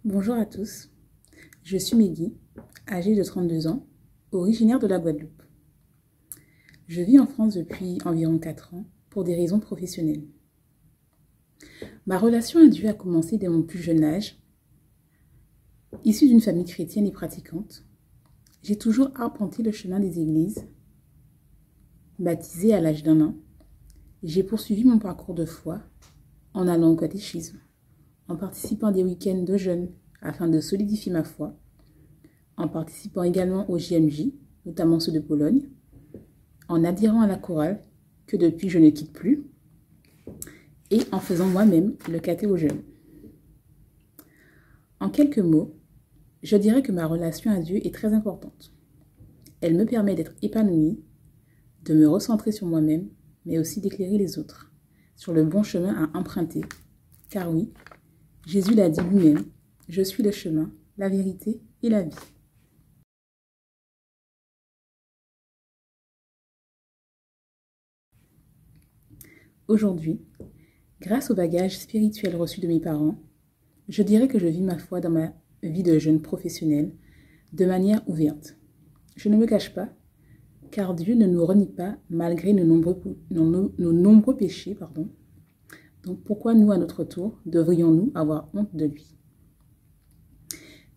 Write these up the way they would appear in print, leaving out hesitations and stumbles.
Bonjour à tous, je suis Meggy, âgée de 32 ans, originaire de la Guadeloupe. Je vis en France depuis environ 4 ans pour des raisons professionnelles. Ma relation à Dieu a commencé dès mon plus jeune âge. Issue d'une famille chrétienne et pratiquante, j'ai toujours arpenté le chemin des églises. Baptisée à l'âge d'1 an, j'ai poursuivi mon parcours de foi en allant au catéchisme, en participant à des week-ends de jeûne afin de solidifier ma foi, en participant également aux JMJ, notamment ceux de Pologne, en adhérant à la chorale, que depuis je ne quitte plus, et en faisant moi-même le caté aux jeunes. En quelques mots, je dirais que ma relation à Dieu est très importante. Elle me permet d'être épanouie, de me recentrer sur moi-même, mais aussi d'éclairer les autres sur le bon chemin à emprunter. Car oui, Jésus l'a dit lui-même, je suis le chemin, la vérité et la vie. Aujourd'hui, grâce au bagage spirituel reçu de mes parents, je dirais que je vis ma foi dans ma vie de jeune professionnelle de manière ouverte. Je ne me cache pas, car Dieu ne nous renie pas malgré nos nombreux péchés. Donc pourquoi nous, à notre tour, devrions-nous avoir honte de lui?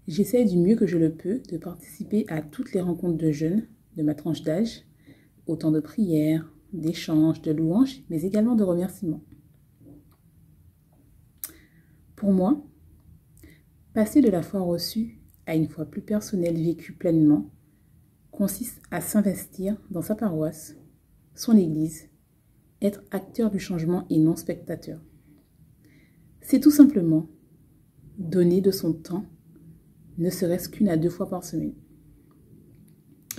J'essaie du mieux que je le peux de participer à toutes les rencontres de jeunes de ma tranche d'âge, autant de prières, d'échanges, de louanges, mais également de remerciements. Pour moi, passer de la foi reçue à une foi plus personnelle vécue pleinement consiste à s'investir dans sa paroisse, son église, être acteur du changement et non spectateur. C'est tout simplement donner de son temps, ne serait-ce qu'1 à 2 fois par semaine.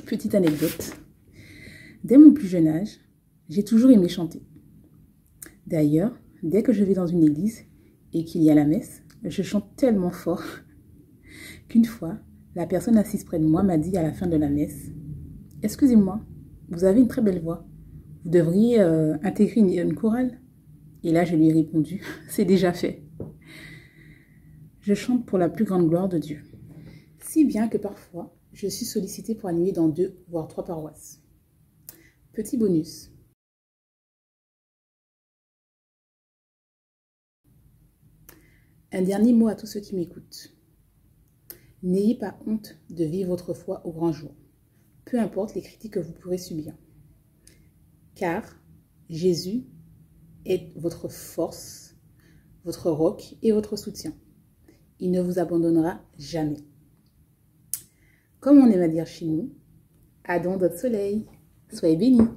Petite anecdote, dès mon plus jeune âge, j'ai toujours aimé chanter. D'ailleurs, dès que je vais dans une église et qu'il y a la messe, je chante tellement fort qu'une fois, la personne assise près de moi m'a dit à la fin de la messe « Excusez-moi, vous avez une très belle voix. Vous devriez intégrer une chorale ?» Et là, je lui ai répondu « C'est déjà fait. » Je chante pour la plus grande gloire de Dieu. Si bien que parfois, je suis sollicitée pour animer dans 2 voire 3 paroisses. Petit bonus. Un dernier mot à tous ceux qui m'écoutent. N'ayez pas honte de vivre votre foi au grand jour, peu importe les critiques que vous pourrez subir. Car Jésus est votre force, votre roc et votre soutien. Il ne vous abandonnera jamais. Comme on aime à dire chez nous, Adon d'autres soleil, soyez bénis.